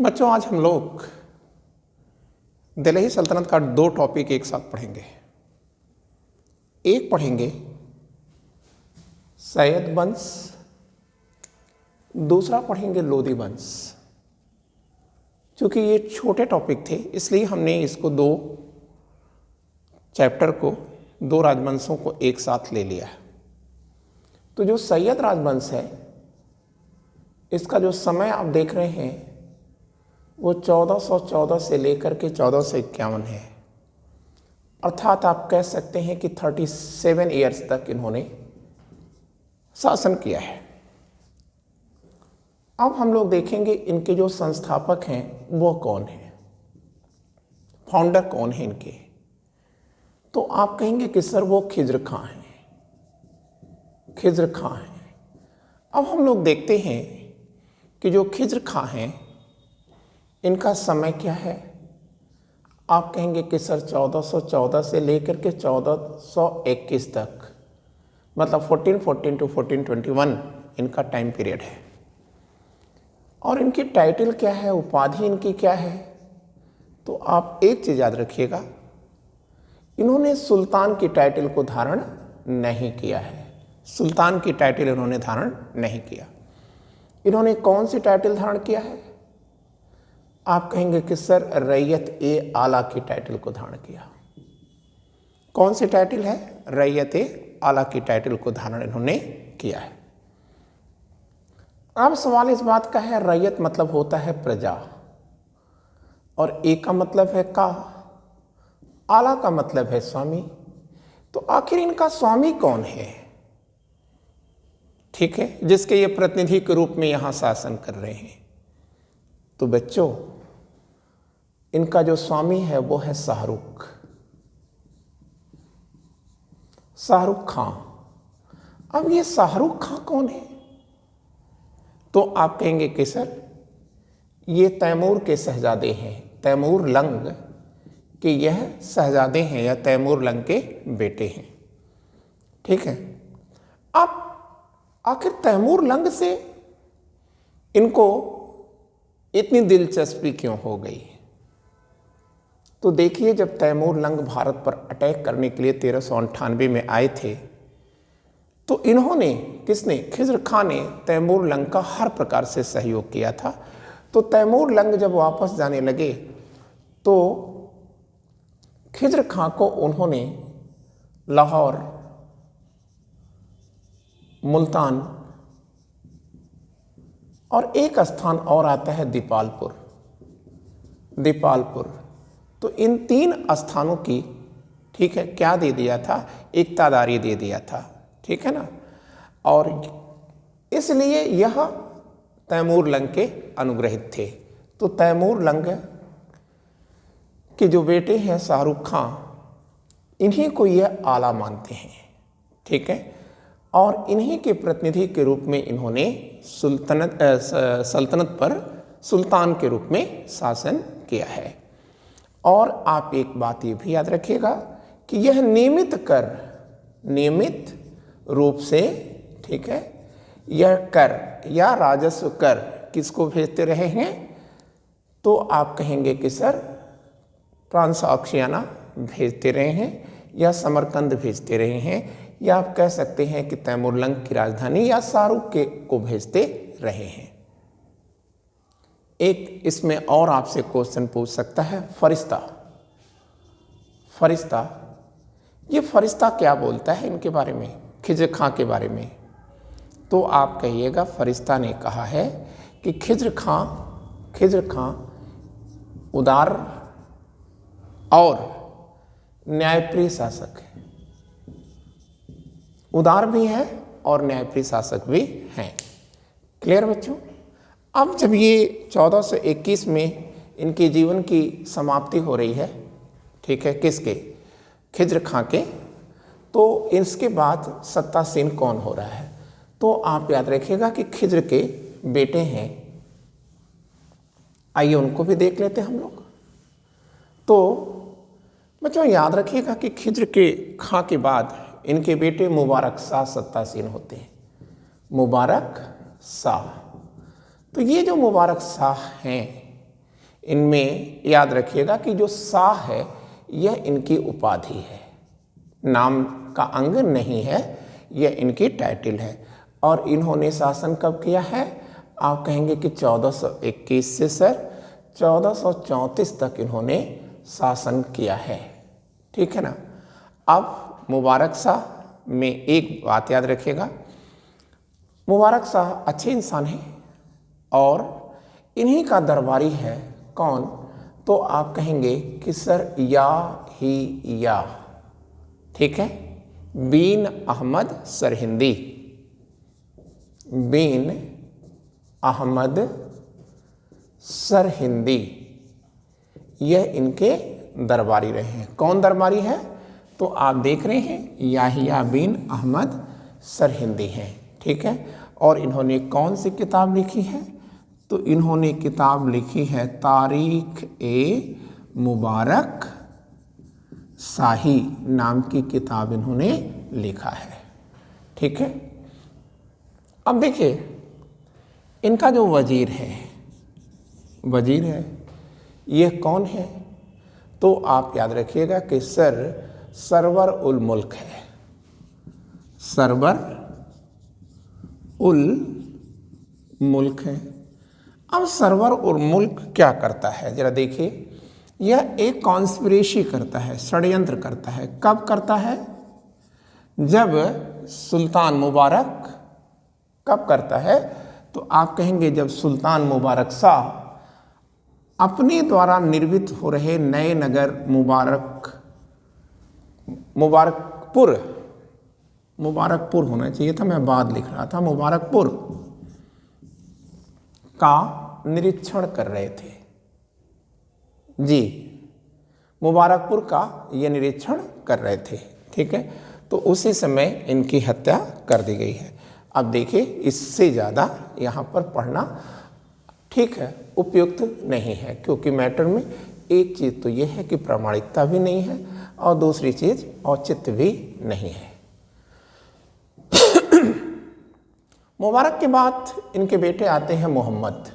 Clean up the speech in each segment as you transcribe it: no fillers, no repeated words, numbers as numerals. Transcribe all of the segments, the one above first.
बच्चों, आज हम लोग दिल्ली सल्तनत का दो टॉपिक एक साथ पढ़ेंगे। एक पढ़ेंगे सैयद वंश, दूसरा पढ़ेंगे लोदी वंश। क्योंकि ये छोटे टॉपिक थे इसलिए हमने इसको दो चैप्टर को, दो राजवंशों को एक साथ ले लिया। तो जो सैयद राजवंश है इसका जो समय आप देख रहे हैं वो 1414 से लेकर के 1451 है। अर्थात आप कह सकते हैं कि 37 ईयर्स तक इन्होंने शासन किया है। अब हम लोग देखेंगे इनके जो संस्थापक हैं वो कौन है, फाउंडर कौन है इनके। तो आप कहेंगे कि सर वो खिज्र खां हैं, खिज्र खां हैं। अब हम लोग देखते हैं कि जो खिज्र खां हैं इनका समय क्या है। आप कहेंगे कि सर 1414 से लेकर के 1421 तक, मतलब 1414 टू 1421 इनका टाइम पीरियड है। और इनकी टाइटल क्या है, उपाधि इनकी क्या है। तो आप एक चीज़ याद रखिएगा, इन्होंने सुल्तान की टाइटल को धारण नहीं किया है। सुल्तान की टाइटल इन्होंने धारण नहीं किया। इन्होंने कौन सी टाइटल धारण किया है। आप कहेंगे कि सर रैयत ए आला की टाइटल को धारण किया। कौन सी टाइटल है, रैयत ए आला की टाइटल को धारण इन्होंने किया है। अब सवाल इस बात का है, रैयत मतलब होता है प्रजा और ए का मतलब है का, आला का मतलब है स्वामी। तो आखिर इनका स्वामी कौन है, ठीक है, जिसके ये प्रतिनिधि के रूप में यहां शासन कर रहे हैं। तो बच्चों, इनका जो स्वामी है वो है शाहरुख, शाहरुख खां। अब ये शाहरुख खां कौन है। तो आप कहेंगे कि सर ये तैमूर के शहजादे हैं, तैमूर लंग के यह शहजादे हैं या तैमूर लंग के बेटे हैं, ठीक है। अब आखिर तैमूर लंग से इनको इतनी दिलचस्पी क्यों हो गई। तो देखिए, जब तैमूर लंग भारत पर अटैक करने के लिए 1398 में आए थे तो इन्होंने, किसने, खिज्र खां ने तैमूर लंग का हर प्रकार से सहयोग किया था। तो तैमूर लंग जब वापस जाने लगे तो खिज्र खां को उन्होंने लाहौर, मुल्तान और एक स्थान और आता है दीपालपुर, दीपालपुर। तो इन तीन स्थानों की, ठीक है, क्या दे दिया था, इक्तादारी दे दिया था, ठीक है ना। और इसलिए यह तैमूर लंग के अनुग्रहित थे। तो तैमूर लंग के जो बेटे हैं शाहरुख खां, इन्हीं को यह आला मानते हैं, ठीक है। और इन्हीं के प्रतिनिधि के रूप में इन्होंने सल्तनत पर सुल्तान के रूप में शासन किया है। और आप एक बात ये भी याद रखिएगा कि यह नियमित कर, नियमित रूप से, ठीक है, यह कर या राजस्व कर किसको भेजते रहे हैं। तो आप कहेंगे कि सर ट्रांसऑक्शियाना भेजते रहे हैं या समरकंद भेजते रहे हैं, या आप कह सकते हैं कि तैमूर लंग की राजधानी या शाहरुख के को भेजते रहे हैं। एक इसमें और आपसे क्वेश्चन पूछ सकता है, फरिश्ता, फरिश्ता, ये फरिश्ता क्या बोलता है इनके बारे में, खिज्र खां के बारे में। तो आप कहिएगा, फरिश्ता ने कहा है कि खिज्र खां उदार और न्यायप्रिय शासक है, उदार भी हैं और न्यायप्रिय शासक भी हैं। क्लियर बच्चों। अब जब ये 1421 में इनके जीवन की समाप्ति हो रही है, ठीक है, किसके, खिज्र खां के, तो इसके बाद सत्तासीन कौन हो रहा है। तो आप याद रखिएगा कि खिज्र के बेटे हैं, आइए उनको भी देख लेते हैं हम लोग। तो बच्चों याद रखिएगा कि खिज्र के खां के बाद इनके बेटे मुबारक शाह सत्तासीन होते हैं, मुबारक शाह। तो ये जो मुबारक शाह हैं इनमें याद रखिएगा कि जो शाह है यह इनकी उपाधि है, नाम का अंग नहीं है, यह इनकी टाइटल है। और इन्होंने शासन कब किया है? आप कहेंगे कि 1421 से सर 1434 तक इन्होंने शासन किया है, ठीक है ना। अब मुबारक शाह में एक बात याद रखिएगा, मुबारक शाह अच्छे इंसान हैं और इन्हीं का दरबारी है कौन? तो आप कहेंगे कि सर या, ठीक है, बीन अहमद सरहिंदी, बीन अहमद सरहिंदी, यह इनके दरबारी रहे हैं। कौन दरबारी है? तो आप देख रहे हैं याहिया बिन अहमद सरहिंदी हैं, ठीक है। और इन्होंने कौन सी किताब लिखी है? तो इन्होंने किताब लिखी है तारीख ए मुबारक शाही नाम की किताब इन्होंने लिखा है, ठीक है। अब देखिए इनका जो वजीर है यह कौन है? तो आप याद रखिएगा कि सर सरवर उल मुल्क है, सरवर उल मुल्क है। अब सरवर उल मुल्क क्या करता है जरा देखिए, यह एक कॉन्स्पिरेसी करता है, षड्यंत्र करता है। कब करता है? जब सुल्तान मुबारक, कब करता है? तो आप कहेंगे जब सुल्तान मुबारक शाह अपने द्वारा निर्मित हो रहे नए नगर मुबारकपुर होना चाहिए था, मैं बाद लिख रहा था, मुबारकपुर का निरीक्षण कर रहे थे जी, मुबारकपुर का ये निरीक्षण कर रहे थे, ठीक है। तो उसी समय इनकी हत्या कर दी गई है। अब देखिए इससे ज़्यादा यहाँ पर पढ़ना ठीक है उपयुक्त नहीं है, क्योंकि मैटर में एक चीज़ तो ये है कि प्रामाणिकता भी नहीं है और दूसरी चीज़ औचित्य भी नहीं है। मुबारक के बाद इनके बेटे आते हैं मोहम्मद।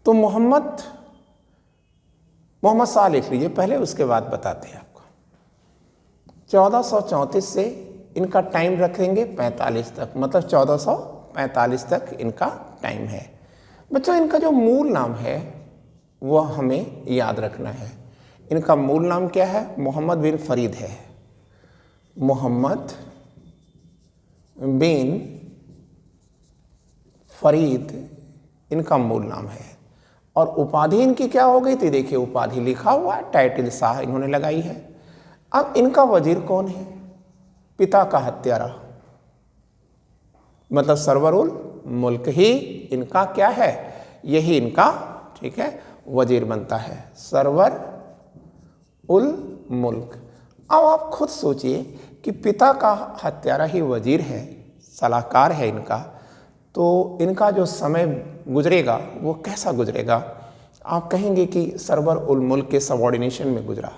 तो मोहम्मद शाह लिख लीजिए पहले, उसके बाद बताते हैं आपको। 1434 से इनका टाइम रखेंगे 45 तक, मतलब 1445 तक इनका टाइम है। बच्चों इनका जो मूल नाम है वह हमें याद रखना है। इनका मूल नाम क्या है? मोहम्मद बिन फरीद है, मोहम्मद बिन फरीद इनका मूल नाम है। और उपाधि इनकी क्या हो गई थी? देखिए उपाधि लिखा हुआ है, टाइटल शाह इन्होंने लगाई है। अब इनका वजीर कौन है? पिता का हत्यारा, मतलब सरवर उल मुल्क ही इनका क्या है? यही इनका, ठीक है, वजीर बनता है, सरवर उल मुल्क। अब आप खुद सोचिए कि पिता का हत्यारा ही वजीर है, सलाहकार है इनका, तो इनका जो समय गुजरेगा वो कैसा गुजरेगा? आप कहेंगे कि सरवर उल मुल्क के सबऑर्डिनेशन में गुजरा,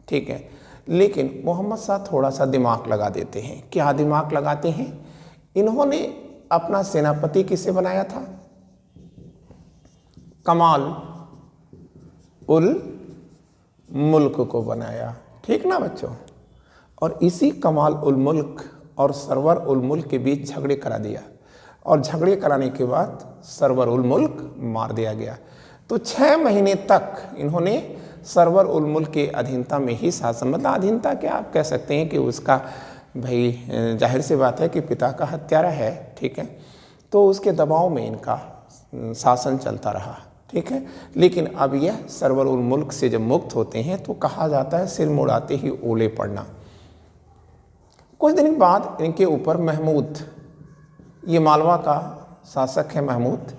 ठीक है। लेकिन मोहम्मद शाह थोड़ा सा दिमाग लगा देते हैं। क्या दिमाग लगाते हैं? इन्होंने अपना सेनापति किसे बनाया था? कमाल उल मुल्क को बनाया, ठीक ना बच्चों। और इसी कमाल उल मुल्क और सरवर उल मुल्क के बीच झगड़े करा दिया, और झगड़े कराने के बाद सरवर उल मुल्क मार दिया गया। तो 6 महीने तक इन्होंने सरवर उल मुल्क के अधीनता में ही शासन, मतलब अधीनता क्या आप कह सकते हैं कि उसका भाई जाहिर सी बात है कि पिता का हत्यारा है, ठीक है, तो उसके दबाव में इनका शासन चलता रहा, ठीक है। लेकिन अब यह सरवर उल मुल्क से जब मुक्त होते हैं तो कहा जाता है सिर मुड़ाते ही ओले पड़ना। कुछ दिन बाद इनके ऊपर महमूद, ये मालवा का शासक है महमूद,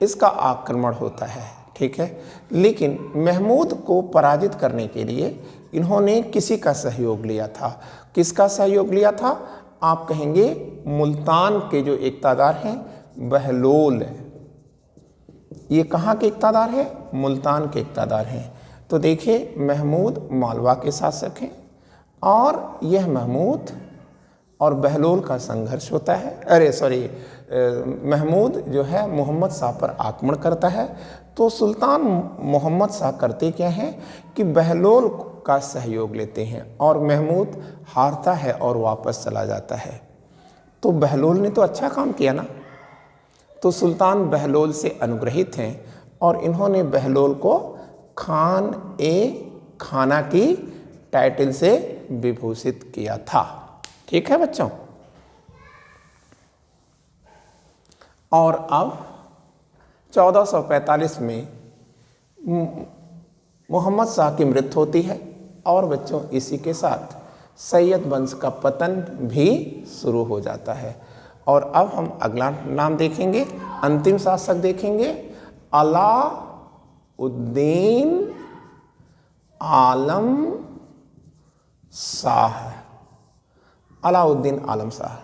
इसका आक्रमण होता है, ठीक है। लेकिन महमूद को पराजित करने के लिए इन्होंने किसी का सहयोग लिया था। किसका सहयोग लिया था? आप कहेंगे मुल्तान के जो इक़्तिदार हैं बहलोल। ये कहाँ के इक़्तिदार हैं? मुल्तान के इक़्तिदार हैं। तो देखिए महमूद मालवा के शासक हैं और यह महमूद और बहलोल का संघर्ष होता है। अरे सॉरी, महमूद जो है मोहम्मद शाह पर आक्रमण करता है। तो सुल्तान मोहम्मद शाह करते क्या हैं कि बहलोल का सहयोग लेते हैं और महमूद हारता है और वापस चला जाता है। तो बहलोल ने तो अच्छा काम किया ना। तो सुल्तान बहलोल से अनुग्रहित हैं और इन्होंने बहलोल को खान ए खाना की टाइटल से विभूषित किया था। ठीक है बच्चों। और अब 1445 में मोहम्मद शाह की मृत्यु होती है और बच्चों इसी के साथ सैयद वंश का पतन भी शुरू हो जाता है। और अब हम अगला नाम देखेंगे, अंतिम शासक देखेंगे, अलाउद्दीन आलम शाह। अलाउद्दीन आलम शाह।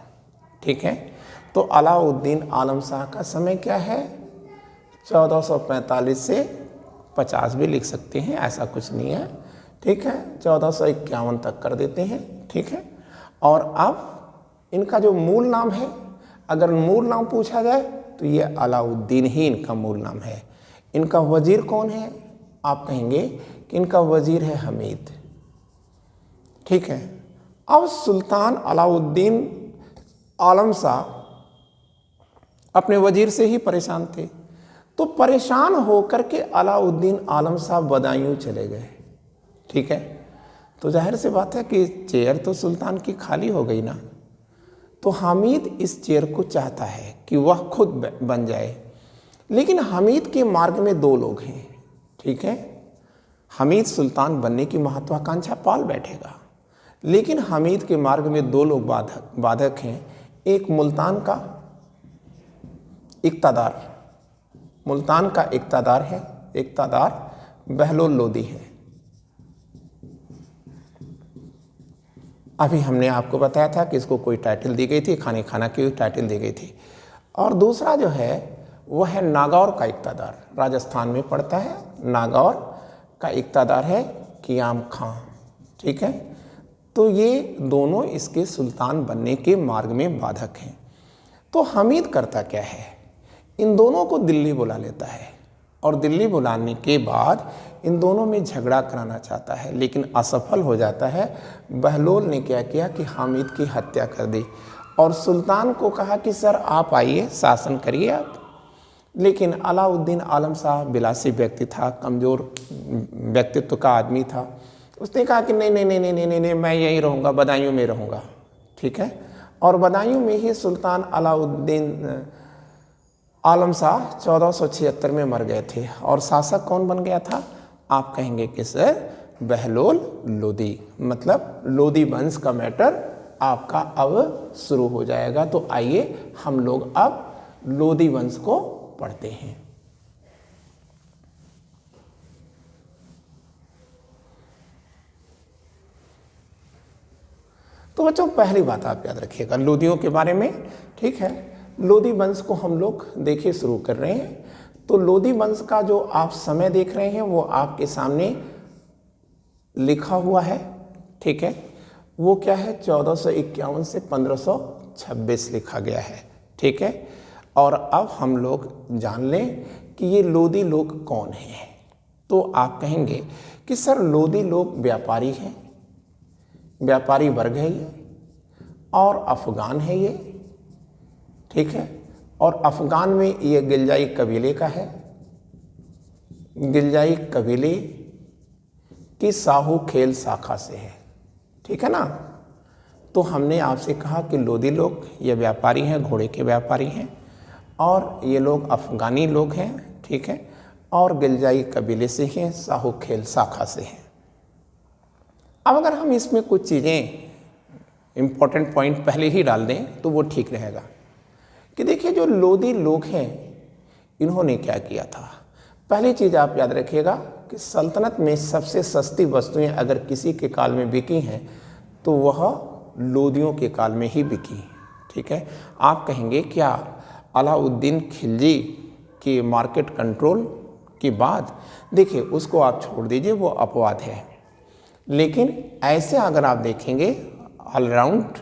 ठीक है। तो अलाउद्दीन आलम शाह का समय क्या है? 1445 से 50 भी लिख सकते हैं, ऐसा कुछ नहीं है। ठीक है, 1451 तक कर देते हैं। ठीक है। और अब इनका जो मूल नाम है, अगर मूल नाम पूछा जाए तो ये अलाउद्दीन ही इनका मूल नाम है। इनका वजीर कौन है? आप कहेंगे कि इनका वजीर है हमीद। ठीक है। अब सुल्तान अलाउद्दीन आलम शाह अपने वजीर से ही परेशान थे, तो परेशान होकर के अलाउद्दीन आलम शाह बदायूं चले गए। ठीक है। तो जाहिर सी बात है कि चेयर तो सुल्तान की खाली हो गई ना। तो हामिद इस चेयर को चाहता है कि वह खुद बन जाए, लेकिन हामिद के मार्ग में दो लोग हैं। ठीक है। हामिद सुल्तान बनने की महत्वाकांक्षा पाल बैठेगा, लेकिन हामिद के मार्ग में दो लोग बाधक हैं। एक मुल्तान का इक़्तिदार, मुल्तान का इक़्तिदार है, इक़्तिदार बहलोल लोदी है। अभी हमने आपको बताया था कि इसको कोई टाइटल दी गई थी, खाने खाना की टाइटल दी गई थी। और दूसरा जो है वह है नागौर का इक़्तिदार, राजस्थान में पड़ता है। नागौर का इक़्तिदार है क़ियाम खां। ठीक है। तो ये दोनों इसके सुल्तान बनने के मार्ग में बाधक हैं। तो हामिद करता क्या है, इन दोनों को दिल्ली बुला लेता है और दिल्ली बुलाने के बाद इन दोनों में झगड़ा कराना चाहता है, लेकिन असफल हो जाता है। बहलोल ने क्या किया कि हामिद की हत्या कर दी और सुल्तान को कहा कि सर आप आइए, शासन करिए आप। लेकिन अलाउद्दीन आलम शाह बिलासी व्यक्ति था, कमज़ोर व्यक्तित्व का आदमी था। उसने कहा कि नहीं नहीं नहीं नहीं नहीं नहीं, मैं यहीं रहूँगा, बदायूं में रहूँगा। ठीक है। और बदायूं में ही सुल्तान अलाउद्दीन आलम शाह 1476 में मर गए थे। और शासक कौन बन गया था? आप कहेंगे कि सर बहलोल लोदी, मतलब लोदी वंश का मैटर आपका अब शुरू हो जाएगा। तो आइए हम लोग अब लोदी वंश को पढ़ते हैं। तो बच्चों पहली बात आप याद रखिएगा लोदियों के बारे में। ठीक है। लोदी वंश को हम लोग देखिए शुरू कर रहे हैं। तो लोदी वंश का जो आप समय देख रहे हैं वो आपके सामने लिखा हुआ है। ठीक है। वो क्या है? 1451 से 1526 लिखा गया है। ठीक है। और अब हम लोग जान लें कि ये लोदी लोग कौन हैं। तो आप कहेंगे कि सर लोदी लोग व्यापारी हैं, व्यापारी वर्ग है ये, और अफ़गान है ये। ठीक है। और अफ़गान में ये गिलजाई कबीले का है। गिलजाई कबीले की साहू खेल शाखा से है। ठीक है ना। तो हमने आपसे कहा कि लोदी लोग ये व्यापारी हैं, घोड़े के व्यापारी हैं, और ये लोग अफ़गानी लोग हैं। ठीक है। और गिलजाई कबीले से हैं, साहू खेल शाखा से हैं। अब अगर हम इसमें कुछ चीज़ें इम्पोर्टेंट पॉइंट पहले ही डाल दें तो वो ठीक रहेगा कि देखिए जो लोदी लोग हैं इन्होंने क्या किया था। पहली चीज़ आप याद रखिएगा कि सल्तनत में सबसे सस्ती वस्तुएं अगर किसी के काल में बिकी हैं तो वह लोदियों के काल में ही बिकी। ठीक है। आप कहेंगे क्या अलाउद्दीन खिलजी के मार्केट कंट्रोल के बाद? देखिए उसको आप छोड़ दीजिए, वो अपवाद है। लेकिन ऐसे अगर आप देखेंगे ऑलराउंड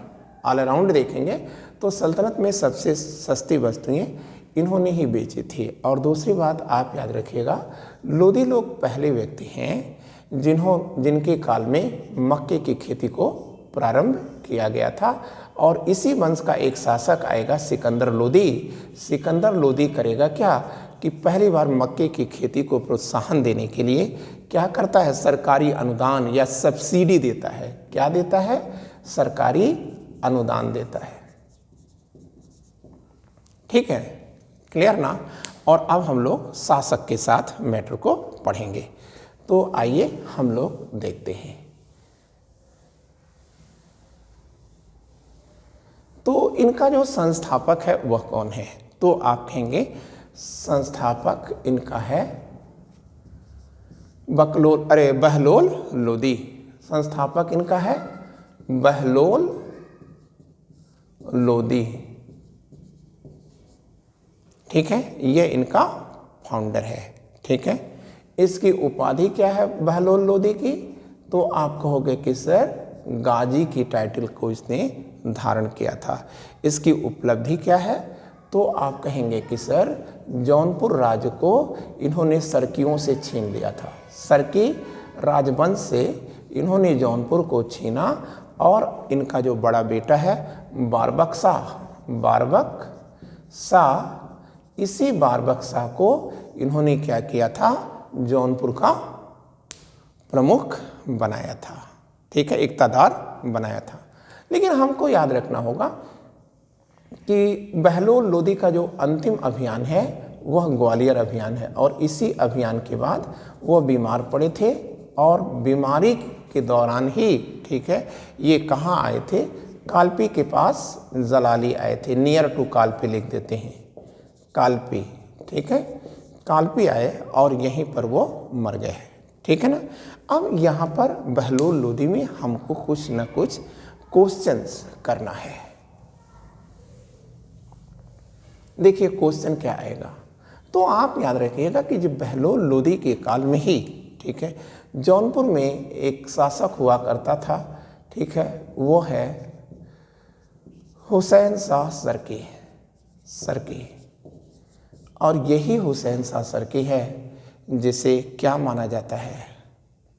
ऑल अराउंड देखेंगे तो सल्तनत में सबसे सस्ती वस्तुएं इन्होंने ही बेची थी। और दूसरी बात आप याद रखिएगा, लोदी लोग पहले व्यक्ति हैं जिनके काल में मक्के की खेती को प्रारंभ किया गया था। और इसी वंश का एक शासक आएगा सिकंदर लोदी। सिकंदर लोदी करेगा क्या कि पहली बार मक्के की खेती को प्रोत्साहन देने के लिए क्या करता है, सरकारी अनुदान या सब्सिडी देता है। क्या देता है? सरकारी अनुदान देता है। ठीक है, क्लियर ना। और अब हम लोग शासक के साथ मैटर को पढ़ेंगे। तो आइए हम लोग देखते हैं। तो इनका जो संस्थापक है वह कौन है? तो आप कहेंगे संस्थापक इनका है बहलोल लोदी। संस्थापक इनका है बहलोल लोदी। ठीक है, ये इनका फाउंडर है। ठीक है, इसकी उपाधि क्या है बहलोल लोदी की? तो आप कहोगे कि सर गाजी की टाइटल को इसने धारण किया था। इसकी उपलब्धि क्या है? तो आप कहेंगे कि सर जौनपुर राज्य को इन्होंने सरकियों से छीन लिया था। सरकी राजवंश से इन्होंने जौनपुर को छीना और इनका जो बड़ा बेटा है बारबक शाह, इसी बारबक शाह को इन्होंने क्या किया था, जौनपुर का प्रमुख बनाया था। ठीक है, इक़्तिदार बनाया था। लेकिन हमको याद रखना होगा कि बहलोल लोदी का जो अंतिम अभियान है वह ग्वालियर अभियान है। और इसी अभियान के बाद वह बीमार पड़े थे और बीमारी के दौरान ही, ठीक है, ये कहाँ आए थे? कालपी के पास जलाली आए थे। नियर टू कालपी लिख देते हैं, कालपी। ठीक है, कालपी आए और यहीं पर वो मर गए। ठीक है ना। अब यहाँ पर बहलोल लोदी में हमको कुछ न कुछ क्वेश्चंस करना है। देखिए क्वेश्चन क्या आएगा। तो आप याद रखिएगा कि जब बहलोल लोदी के काल में ही, ठीक है, जौनपुर में एक शासक हुआ करता था। ठीक है, वो है हुसैन शाह सरकी। और यही हुसैन शाह सरकी है जिसे क्या माना जाता है?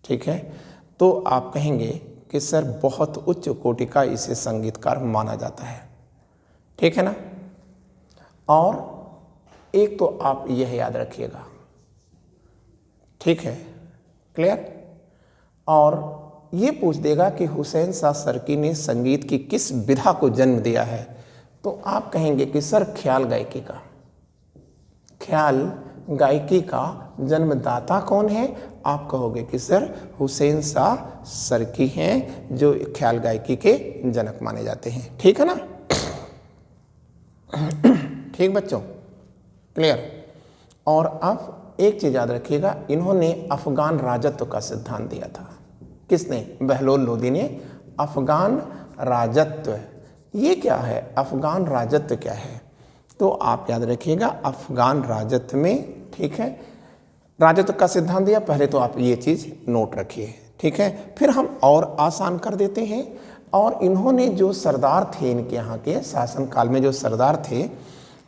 ठीक है, तो आप कहेंगे कि सर बहुत उच्च कोटि का इसे संगीतकार माना जाता है। ठीक है ना। और एक तो आप यह याद रखिएगा। ठीक है, क्लियर। और ये पूछ देगा कि हुसैन शाह सरकी ने संगीत की किस विधा को जन्म दिया है? तो आप कहेंगे कि सर ख्याल गायकी का जन्मदाता कौन है? आप कहोगे कि सर हुसैन शाह सरकी हैं जो ख्याल गायकी के जनक माने जाते हैं। ठीक है ना। ठीक बच्चों, क्लियर। और अब एक चीज़ याद रखिएगा, इन्होंने अफगान राजत्व का सिद्धांत दिया था। किसने? बहलोल लोदी ने अफगान राजत्व। ये क्या है? अफगान राजत्व क्या है? तो आप याद रखिएगा अफगान राजत्व में, ठीक है, राजत्व का सिद्धांत दिया। पहले तो आप ये चीज़ नोट रखिए। ठीक है, फिर हम और आसान कर देते हैं। और इन्होंने जो सरदार थे, इनके यहाँ के शासनकाल में जो सरदार थे,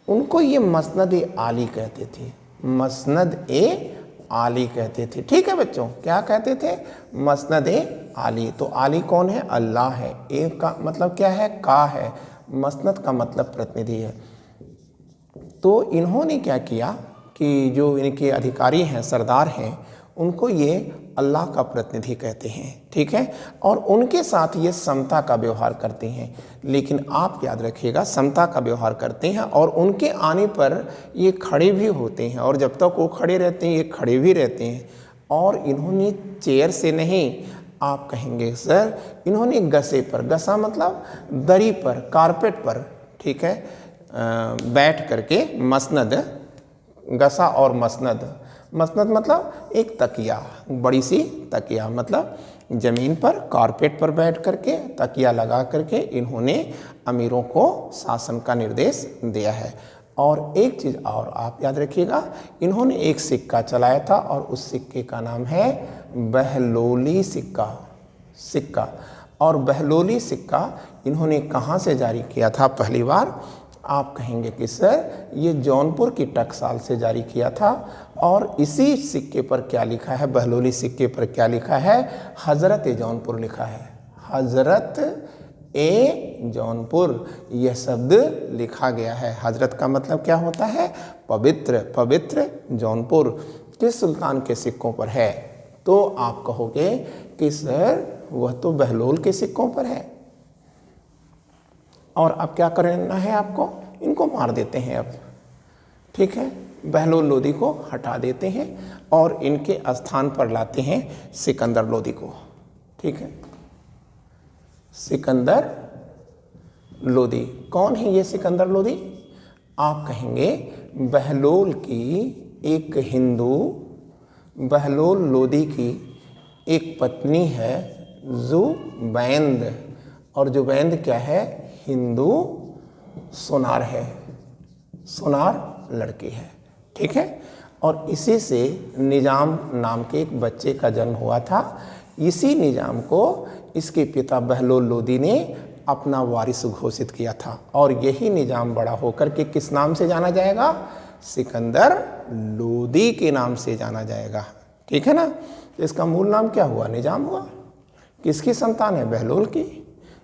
उनको ये मसनद-ए-आली कहते थे। मसनद-ए-आली कहते थे। ठीक है बच्चों, क्या कहते थे? मसनद-ए-आली। तो आली कौन है? अल्लाह है। ए का मतलब क्या है? का है। मसनद का मतलब प्रतिनिधि है। तो इन्होंने क्या किया कि जो इनके अधिकारी हैं, सरदार हैं, उनको ये अल्लाह का प्रतिनिधि कहते हैं। ठीक है, और उनके साथ ये समता का व्यवहार करते हैं। लेकिन आप याद रखिएगा, समता का व्यवहार करते हैं और उनके आने पर ये खड़े भी होते हैं। और जब तक वो खड़े रहते हैं ये खड़े भी रहते हैं। और इन्होंने चेयर से नहीं, आप कहेंगे सर इन्होंने गसे पर, गसा मतलब दरी पर, कारपेट पर, ठीक है, बैठ करके मसनद, गसा और मसनद मतलब एक तकिया, बड़ी सी तकिया, मतलब ज़मीन पर कारपेट पर बैठ करके तकिया लगा करके इन्होंने अमीरों को शासन का निर्देश दिया है। और एक चीज़ और आप याद रखिएगा, इन्होंने एक सिक्का चलाया था और उस सिक्के का नाम है बहलोली सिक्का। और बहलोली सिक्का इन्होंने कहाँ से जारी किया था पहली बार? आप कहेंगे कि सर ये जौनपुर की टकसाल से जारी किया था। और इसी सिक्के पर क्या लिखा है, बहलोली सिक्के पर क्या लिखा है? हज़रत ए जौनपुर लिखा है, हज़रत ए जौनपुर यह शब्द लिखा गया है। हज़रत का मतलब क्या होता है? पवित्र। पवित्र जौनपुर किस सुल्तान के सिक्कों पर है? तो आप कहोगे कि सर वह तो बहलोल के सिक्कों पर है। और अब क्या करना है आपको? इनको मार देते हैं अब, ठीक है, बहलोल लोदी को हटा देते हैं और इनके स्थान पर लाते हैं सिकंदर लोदी को, ठीक है। सिकंदर लोदी कौन है ये सिकंदर लोदी? आप कहेंगे बहलोल की एक हिंदू, बहलोल लोदी की एक पत्नी है जुबैंद, और जुबैंद क्या है? हिंदू सोनार है, सोनार लड़की है, ठीक है। और इसी से निजाम नाम के एक बच्चे का जन्म हुआ था। इसी निजाम को इसके पिता बहलोल लोदी ने अपना वारिस घोषित किया था। और यही निजाम बड़ा होकर के किस नाम से जाना जाएगा? सिकंदर लोदी के नाम से जाना जाएगा, ठीक है ना। तो इसका मूल नाम क्या हुआ? निजाम हुआ। किसकी संतान है? बहलोल की।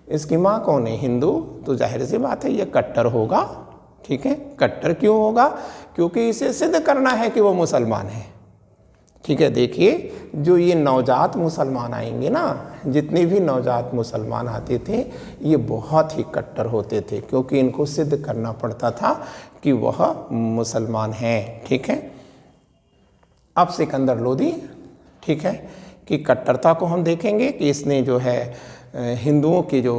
इसकी माँ कौन है? हिंदू। तो जाहिर सी बात है ये कट्टर होगा, ठीक है। कट्टर क्यों होगा? क्योंकि इसे सिद्ध करना है कि वो मुसलमान है, ठीक है। देखिए जो ये नवजात मुसलमान आएंगे ना, जितने भी नवजात मुसलमान आते थे ये बहुत ही कट्टर होते थे, क्योंकि इनको सिद्ध करना पड़ता था कि वह मुसलमान हैं, ठीक है। अब सिकंदर लोदी, ठीक है, कि कट्टरता को हम देखेंगे कि इसने जो है हिंदुओं की जो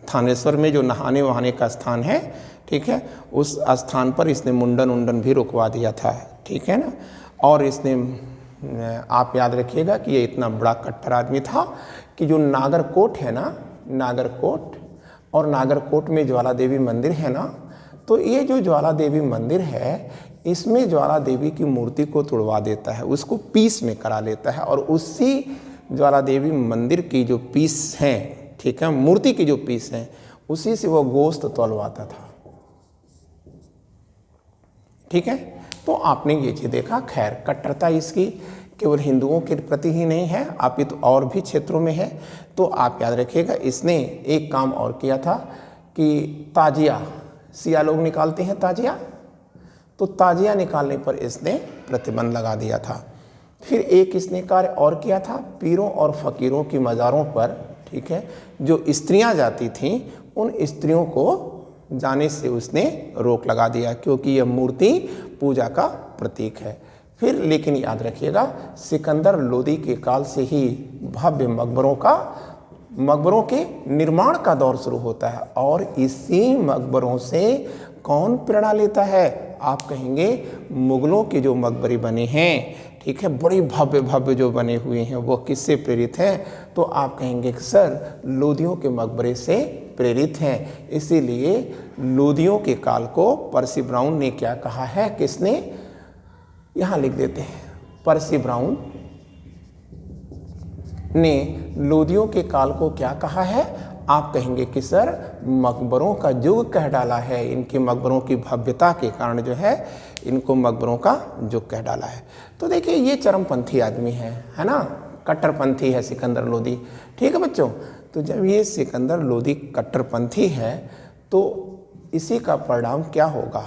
थानेश्वर में जो नहाने वहाने का स्थान है, ठीक है, उस स्थान पर इसने मुंडन भी रुकवा दिया था, ठीक है ना। और इसने, आप याद रखिएगा कि ये इतना बड़ा कट्टर आदमी था कि जो नागरकोट है ना, नागरकोट, और नागरकोट में ज्वाला देवी मंदिर है ना, तो ये जो ज्वाला देवी मंदिर है इसमें ज्वाला देवी की मूर्ति को तुड़वा देता है, उसको पीस में करा लेता है, और उसी ज्वाला देवी मंदिर की जो पीस हैं, ठीक है, मूर्ति की जो पीस हैं, उसी से वो गोश्त तौलवाता था, ठीक है। तो आपने ये चीज़ देखा। खैर कट्टरता इसकी केवल हिंदुओं के प्रति ही नहीं है, आप ये तो और भी क्षेत्रों में है। तो आप याद रखिएगा इसने एक काम और किया था कि ताजिया, सिया लोग निकालते हैं ताजिया, तो ताजिया निकालने पर इसने प्रतिबंध लगा दिया था। फिर एक इसने कार्य और किया था, पीरों और फ़कीरों की मज़ारों पर, ठीक है, जो स्त्रियां जाती थीं उन स्त्रियों को जाने से उसने रोक लगा दिया, क्योंकि यह मूर्ति पूजा का प्रतीक है। फिर लेकिन याद रखिएगा सिकंदर लोदी के काल से ही भव्य मकबरों के निर्माण का दौर शुरू होता है। और इसी मकबरों से कौन प्रेरणा लेता है? आप कहेंगे मुगलों के जो मकबरे बने हैं, ठीक है, बड़ी भव्य भव्य जो बने हुए हैं, वो किससे प्रेरित हैं? तो आप कहेंगे कि सर लोदियों के मकबरे से प्रेरित हैं। इसीलिए लोदियों के काल को पर्सी ब्राउन ने क्या कहा है? किसने? यहाँ लिख देते हैं, पर्सी ब्राउन ने लोदियों के काल को क्या कहा है? आप कहेंगे कि सर मकबरों का युग कह डाला है, इनके मकबरों की भव्यता के कारण जो है इनको मकबरों का युग कह डाला है। तो देखिए ये चरमपंथी आदमी है ना, कट्टरपंथी है सिकंदर लोदी, ठीक है बच्चों। तो जब ये सिकंदर लोदी कट्टरपंथी है तो इसी का परिणाम क्या होगा?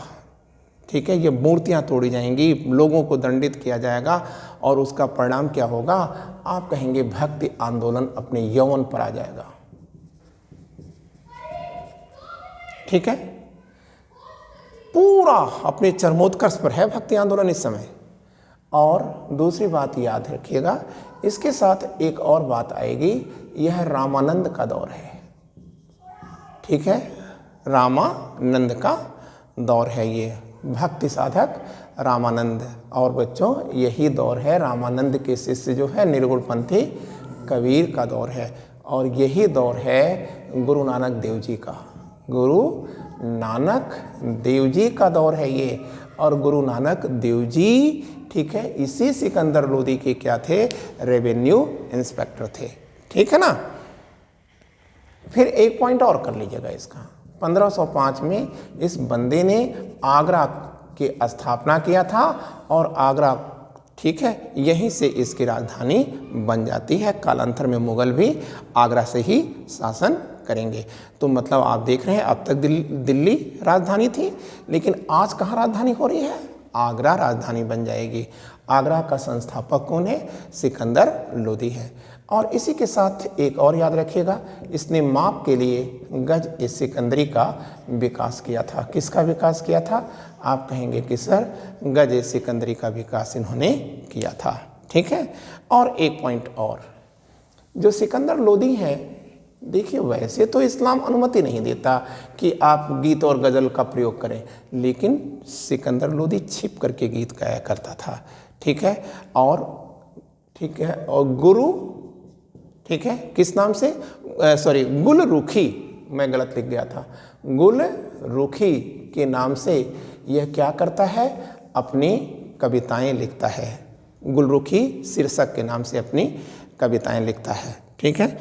ठीक है, ये मूर्तियाँ तोड़ी जाएंगी, लोगों को दंडित किया जाएगा, और उसका परिणाम क्या होगा? आप कहेंगे भक्ति आंदोलन अपने यौवन पर आ जाएगा, ठीक है, पूरा अपने चरमोत्कर्ष पर है भक्ति आंदोलन इस समय। और दूसरी बात याद रखिएगा, इसके साथ एक और बात आएगी, यह रामानंद का दौर है, ठीक है, रामानंद का दौर है ये, भक्ति साधक रामानंद। और बच्चों यही दौर है रामानंद के शिष्य जो है निर्गुणपंथी कबीर का दौर है, और यही दौर है गुरु नानक देव जी का, गुरु नानक देव जी का दौर है ये। और गुरु नानक देव जी, ठीक है, इसी सिकंदर लोदी के क्या थे? रेवेन्यू इंस्पेक्टर थे, ठीक है ना। फिर एक पॉइंट और कर लीजिएगा इसका। 1505 में इस बंदे ने आगरा की स्थापना किया था और आगरा, ठीक है, यहीं से इसकी राजधानी बन जाती है। कालांतर में मुगल भी आगरा से ही शासन करेंगे। तो मतलब आप देख रहे हैं अब तक दिल्ली राजधानी थी, लेकिन आज कहाँ राजधानी हो रही है? आगरा राजधानी बन जाएगी। आगरा का संस्थापक कौन है? सिकंदर लोदी है। और इसी के साथ एक और याद रखिएगा, इसने माप के लिए गज ए सिकंदरी का विकास किया था। किसका विकास किया था? आप कहेंगे कि सर गज ए सिकंदरी का विकास इन्होंने किया था। ठीक है। और एक पॉइंट और, जो सिकंदर लोदी हैं, देखिए वैसे तो इस्लाम अनुमति नहीं देता कि आप गीत और गज़ल का प्रयोग करें, लेकिन सिकंदर लोदी छिप करके गीत गाया करता था। ठीक है। और ठीक है, और गुरु, ठीक है, किस नाम से, सॉरी, गुल रुखी, मैं गलत लिख गया था, गुल रुखी के नाम से यह क्या करता है? अपनी कविताएं लिखता है। गुलरुखी शीर्षक के नाम से अपनी कविताएं लिखता है। ठीक है।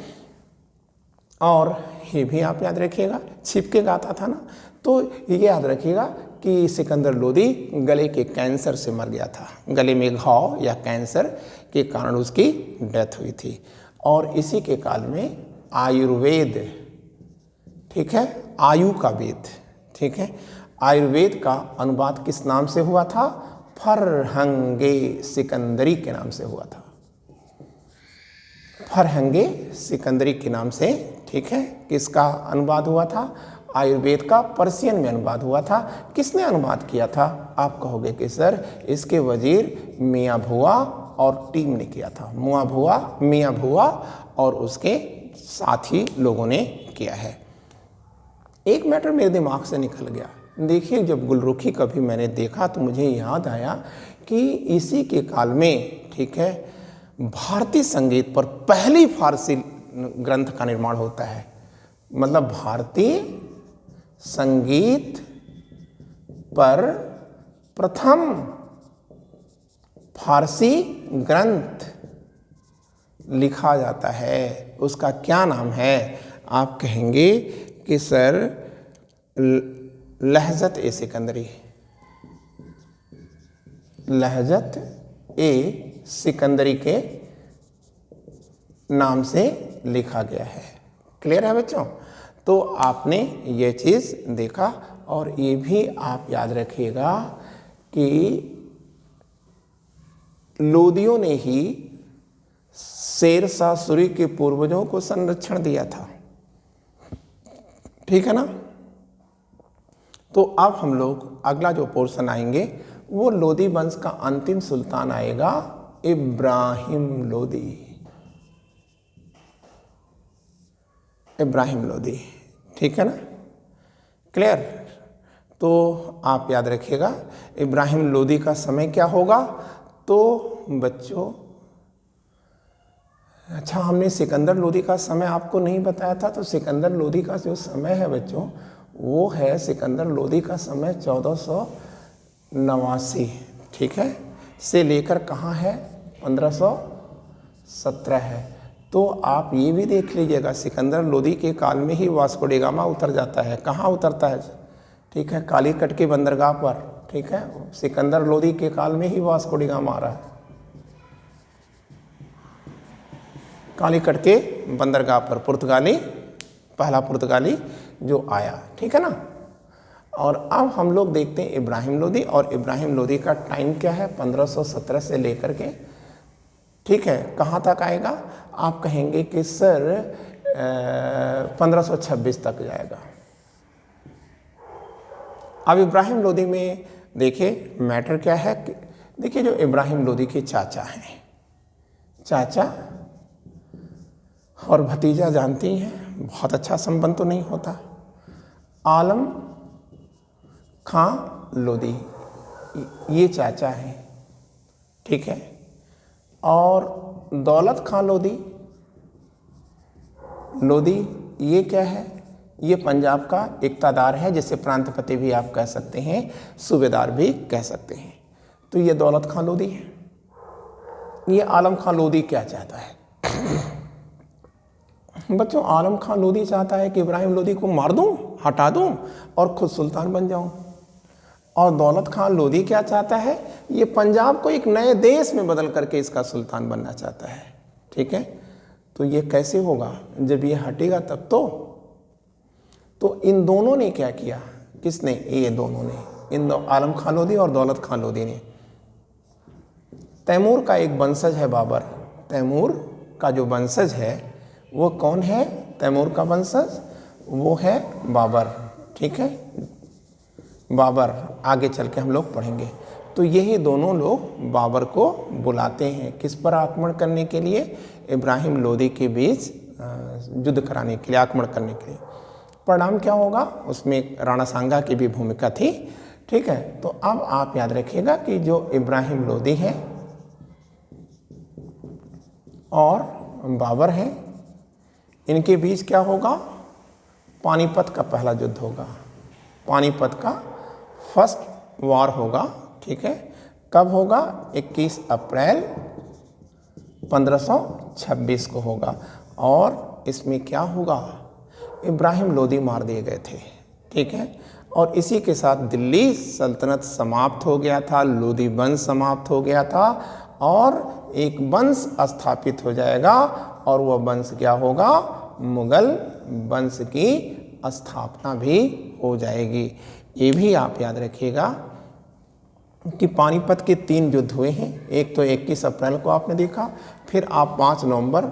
और ये भी आप याद रखिएगा, छिप के गाता था ना, तो ये याद रखिएगा कि सिकंदर लोदी गले के कैंसर से मर गया था। गले में घाव या कैंसर के कारण उसकी डेथ हुई थी। और इसी के काल में आयुर्वेद, ठीक है, आयु का वेद, ठीक है, आयुर्वेद का अनुवाद किस नाम से हुआ था? फरहंगे सिकंदरी के नाम से हुआ था। फरहंगे सिकंदरी के नाम से, ठीक है, किसका अनुवाद हुआ था? आयुर्वेद का पर्शियन में अनुवाद हुआ था। किसने अनुवाद किया था? आप कहोगे कि सर इसके वजीर मियाँ भुआ और टीम ने किया था। मियाँ भुआ और उसके साथी लोगों ने किया है। एक मैटर मेरे दिमाग से निकल गया। देखिए, जब गुलरुखी का भी मैंने देखा तो मुझे याद आया कि इसी के काल में, ठीक है, भारतीय संगीत पर पहली फारसी ग्रंथ का निर्माण होता है। मतलब भारतीय संगीत पर प्रथम फारसी ग्रंथ लिखा जाता है। उसका क्या नाम है? आप कहेंगे कि सर लहजत ए सिकंदरी, लहजत ए सिकंदरी के नाम से लिखा गया है। क्लियर है बच्चों? तो आपने ये चीज़ देखा। और ये भी आप याद रखिएगा कि लोदियों ने ही शेरशाह सूरी के पूर्वजों को संरक्षण दिया था। ठीक है ना? तो अब हम लोग अगला जो पोर्शन आएंगे वो लोदी वंश का अंतिम सुल्तान आएगा, इब्राहिम लोदी। इब्राहिम लोदी, ठीक है ना? क्लियर? तो आप याद रखिएगा इब्राहिम लोदी का समय क्या होगा। तो बच्चों, अच्छा, हमने सिकंदर लोदी का समय आपको नहीं बताया था। तो सिकंदर लोदी का जो समय है बच्चों, वो है सिकंदर लोदी का समय 1489, ठीक है, से लेकर कहाँ है? 1517 है। तो आप ये भी देख लीजिएगा, सिकंदर लोदी के काल में ही वास्को डी गामा उतर जाता है। कहाँ उतरता है? ठीक है, कालीकट की बंदरगाह पर। ठीक है, सिकंदर लोदी के काल में ही वास्को डी गामा आ रहा है, कालीकट के बंदरगाह पर पुर्तगाली, पहला पुर्तगाली जो आया। ठीक है ना? और अब हम लोग देखते हैं इब्राहिम लोदी। और इब्राहिम लोदी का टाइम क्या है? 1517 से लेकर के, ठीक है, कहाँ तक आएगा? आप कहेंगे कि सर 1526 तक जाएगा। अब इब्राहिम लोदी में देखिए मैटर क्या है कि देखिए, जो इब्राहिम लोदी के चाचा हैं, चाचा और भतीजा जानती हैं, बहुत अच्छा संबंध तो नहीं होता। आलम खां लोदी ये चाचा हैं, ठीक है, और दौलत खां लोदी ये क्या है? ये पंजाब का इक़्तादार है, जिसे प्रांतपति भी आप कह सकते हैं, सूबेदार भी कह सकते हैं। तो ये दौलत खां लोदी है। ये आलम खां लोदी क्या चाहता है? बच्चों आलम खान लोधी चाहता है कि इब्राहिम लोधी को मार दूं, हटा दूं और खुद सुल्तान बन जाऊं। और दौलत खान लोधी क्या चाहता है, ये पंजाब को एक नए देश में बदल करके इसका सुल्तान बनना चाहता है। ठीक है, तो ये कैसे होगा, जब ये हटेगा तब तो इन दोनों ने क्या किया, किसने, ये दोनों ने, आलम खान लोधी और दौलत खान लोधी ने, तैमूर का एक वंशज है बाबर, तैमूर का जो वंशज है वो कौन है, तैमूर का वंशज वो है बाबर। ठीक है, बाबर आगे चल के हम लोग पढ़ेंगे। तो यही दोनों लोग बाबर को बुलाते हैं किस पर, आक्रमण करने के लिए, इब्राहिम लोधी के बीच युद्ध कराने के लिए, आक्रमण करने के लिए। परिणाम क्या होगा, उसमें राणा सांगा की भी भूमिका थी। ठीक है, तो अब आप याद रखिएगा कि जो इब्राहिम लोधी है और बाबर हैं, इनके बीच क्या होगा, पानीपत का पहला युद्ध होगा, पानीपत का फर्स्ट वॉर होगा। ठीक है, कब होगा, 21 अप्रैल 1526 को होगा। और इसमें क्या होगा, इब्राहिम लोधी मार दिए गए थे। ठीक है, और इसी के साथ दिल्ली सल्तनत समाप्त हो गया था, लोधी वंश समाप्त हो गया था और एक वंश स्थापित हो जाएगा और वह वंश क्या होगा, मुगल वंश की स्थापना भी हो जाएगी। ये भी आप याद रखिएगा कि पानीपत के 3 युद्ध हुए हैं। एक तो 21 अप्रैल को आपने देखा, फिर आप 5 नवंबर,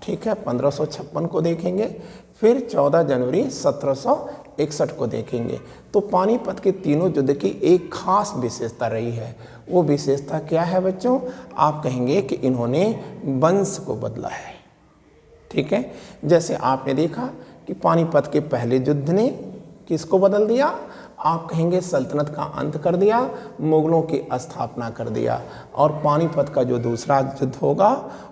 ठीक है, 1556 को देखेंगे, फिर 14 जनवरी 1761 को देखेंगे। तो पानीपत के तीनों युद्ध की एक खास विशेषता रही है। वो विशेषता क्या है बच्चों, आप कहेंगे कि इन्होंने वंश को बदला है। ठीक है, जैसे आपने देखा कि पानीपत के पहले युद्ध ने किसको बदल दिया, आप कहेंगे सल्तनत का अंत कर दिया, मुगलों की स्थापना कर दिया। और पानीपत का जो दूसरा युद्ध होगा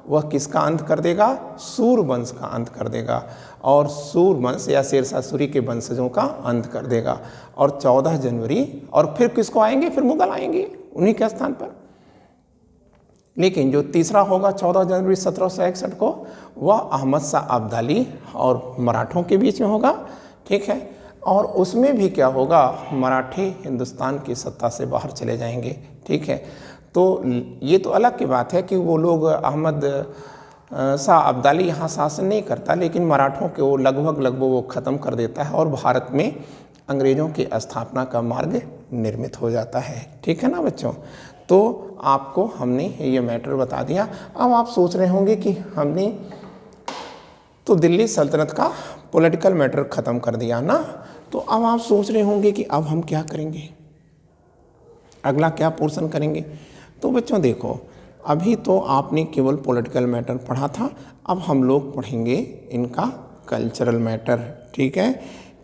वह किसका अंत कर देगा, सूर वंश का अंत कर देगा और सूर वंश या शेरशाह सूरी के वंशजों का अंत कर देगा। और 14 जनवरी और फिर किसको आएंगे, फिर मुगल आएंगे उन्हीं के स्थान पर। लेकिन जो तीसरा होगा 14 जनवरी 1761 को, वह अहमद शाह अब्दाली और मराठों के बीच में होगा। ठीक है, और उसमें भी क्या होगा, मराठे हिंदुस्तान की सत्ता से बाहर चले जाएंगे। ठीक है, तो ये तो अलग की बात है कि वो लोग, अहमद शाह अब्दाली यहाँ शासन नहीं करता, लेकिन मराठों के वो लगभग वो ख़त्म कर देता है और भारत में अंग्रेज़ों की स्थापना का मार्ग निर्मित हो जाता है। ठीक है ना बच्चों, तो आपको हमने ये मैटर बता दिया। अब आप सोच रहे होंगे कि हमने तो दिल्ली सल्तनत का पॉलिटिकल मैटर ख़त्म कर दिया ना, तो अब आप सोच रहे होंगे कि अब हम क्या करेंगे, अगला क्या पोर्शन करेंगे। तो बच्चों देखो, अभी तो आपने केवल पॉलिटिकल मैटर पढ़ा था, अब हम लोग पढ़ेंगे इनका कल्चरल मैटर। ठीक है,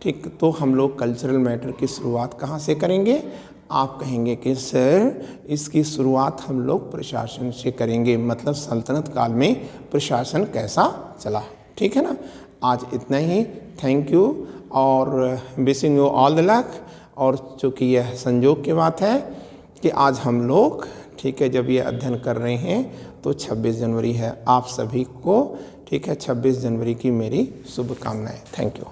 ठीक, तो हम लोग कल्चरल मैटर की शुरुआत कहाँ से करेंगे, आप कहेंगे कि सर इसकी शुरुआत हम लोग प्रशासन से करेंगे, मतलब सल्तनत काल में प्रशासन कैसा चला। ठीक है ना, आज इतना ही, थैंक यू और wishing you all the luck. और चूँकि यह संयोग की बात है कि आज हम लोग, ठीक है, जब ये अध्ययन कर रहे हैं तो 26 जनवरी है, आप सभी को, ठीक है, 26 जनवरी की मेरी शुभकामनाएं। Thank you.